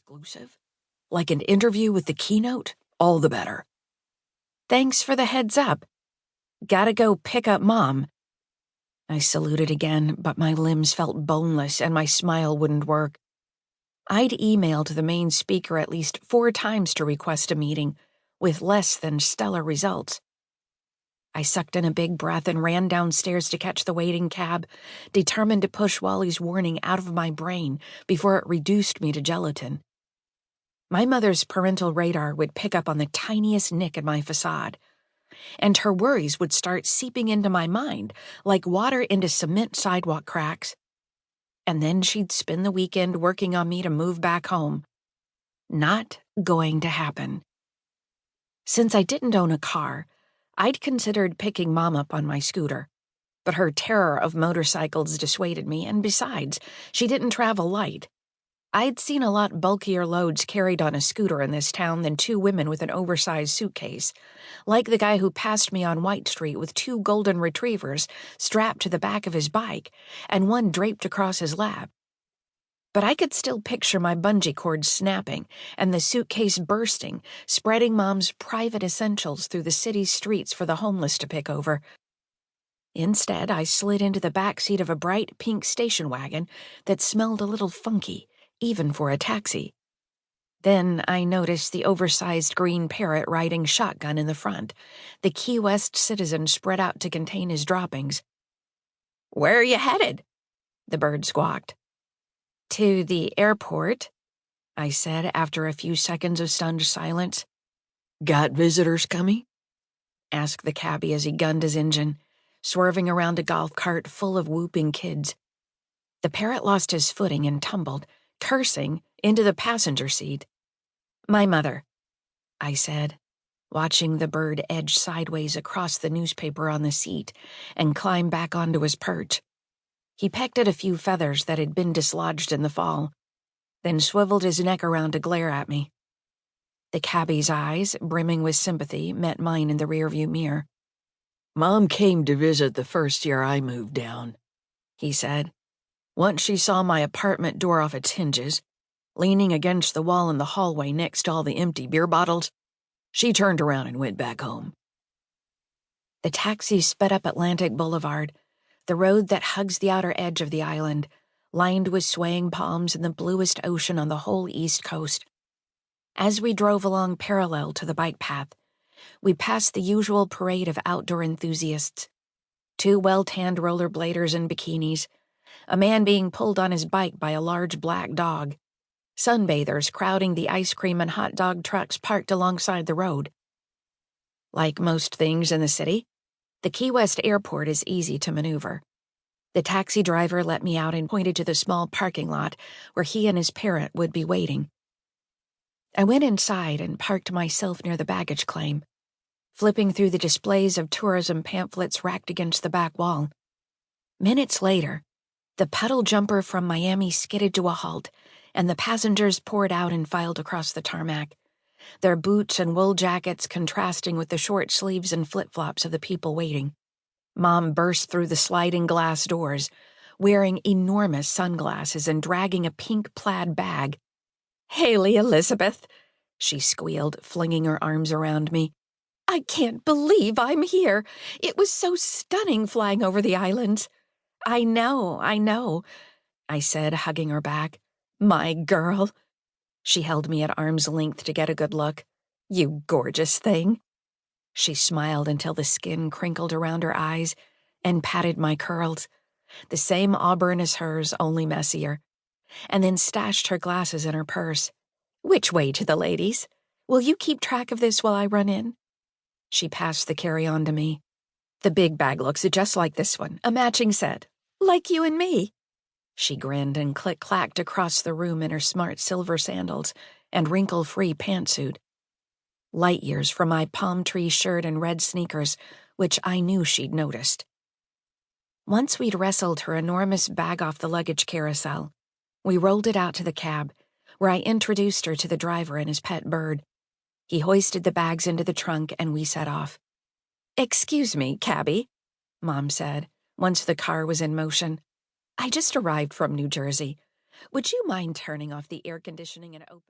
exclusive? Like an interview with the keynote? All the better. Thanks for the heads up. Gotta go pick up Mom. I saluted again, but my limbs felt boneless and my smile wouldn't work. I'd emailed the main speaker at least 4 times to request a meeting, with less than stellar results. I sucked in a big breath and ran downstairs to catch the waiting cab, determined to push Wally's warning out of my brain before it reduced me to gelatin. My mother's parental radar would pick up on the tiniest nick in my facade, and her worries would start seeping into my mind like water into cement sidewalk cracks. And then she'd spend the weekend working on me to move back home. Not going to happen. Since I didn't own a car, I'd considered picking Mom up on my scooter, but her terror of motorcycles dissuaded me, and besides, she didn't travel light. I'd seen a lot bulkier loads carried on a scooter in this town than 2 women with an oversized suitcase, like the guy who passed me on White Street with 2 golden retrievers strapped to the back of his bike and one draped across his lap. But I could still picture my bungee cord snapping and the suitcase bursting, spreading Mom's private essentials through the city's streets for the homeless to pick over. Instead, I slid into the back seat of a bright pink station wagon that smelled a little funky, even for a taxi. Then I noticed the oversized green parrot riding shotgun in the front, the Key West citizen spread out to contain his droppings. "Where are you headed?" the bird squawked. "To the airport," I said after a few seconds of stunned silence. "Got visitors coming?" asked the cabbie as he gunned his engine, swerving around a golf cart full of whooping kids. The parrot lost his footing and tumbled, cursing, into the passenger seat. "My mother," I said, watching the bird edge sideways across the newspaper on the seat and climb back onto his perch. He pecked at a few feathers that had been dislodged in the fall, then swiveled his neck around to glare at me. The cabbie's eyes, brimming with sympathy, met mine in the rearview mirror. "Mom came to visit the first year I moved down," he said. "Once she saw my apartment door off its hinges, leaning against the wall in the hallway next to all the empty beer bottles, she turned around and went back home." The taxi sped up Atlantic Boulevard, the road that hugs the outer edge of the island, lined with swaying palms and the bluest ocean on the whole East Coast. As we drove along parallel to the bike path, we passed the usual parade of outdoor enthusiasts. 2 well-tanned rollerbladers in bikinis, a man being pulled on his bike by a large black dog, sunbathers crowding the ice cream and hot dog trucks parked alongside the road. Like most things in the city, the Key West airport is easy to maneuver. The taxi driver let me out and pointed to the small parking lot where he and his parent would be waiting. I went inside and parked myself near the baggage claim, flipping through the displays of tourism pamphlets racked against the back wall. Minutes later, the puddle jumper from Miami skidded to a halt, and the passengers poured out and filed across the tarmac, their boots and wool jackets contrasting with the short sleeves and flip-flops of the people waiting. Mom burst through the sliding glass doors, wearing enormous sunglasses and dragging a pink plaid bag. "Hayley Elizabeth," she squealed, flinging her arms around me. "I can't believe I'm here. It was so stunning flying over the islands." I know, I said, hugging her back. "My girl." She held me at arm's length to get a good look. "You gorgeous thing." She smiled until the skin crinkled around her eyes and patted my curls, the same auburn as hers, only messier, and then stashed her glasses in her purse. "Which way to the ladies? Will you keep track of this while I run in?" She passed the carry-on to me. "The big bag looks just like this one, a matching set. Like you and me." She grinned and click-clacked across the room in her smart silver sandals and wrinkle-free pantsuit. Light years from my palm tree shirt and red sneakers, which I knew she'd noticed. Once we'd wrestled her enormous bag off the luggage carousel, we rolled it out to the cab, where I introduced her to the driver and his pet bird. He hoisted the bags into the trunk and we set off. "Excuse me, cabbie," Mom said, once the car was in motion. "I just arrived from New Jersey. Would you mind turning off the air conditioning and opening..."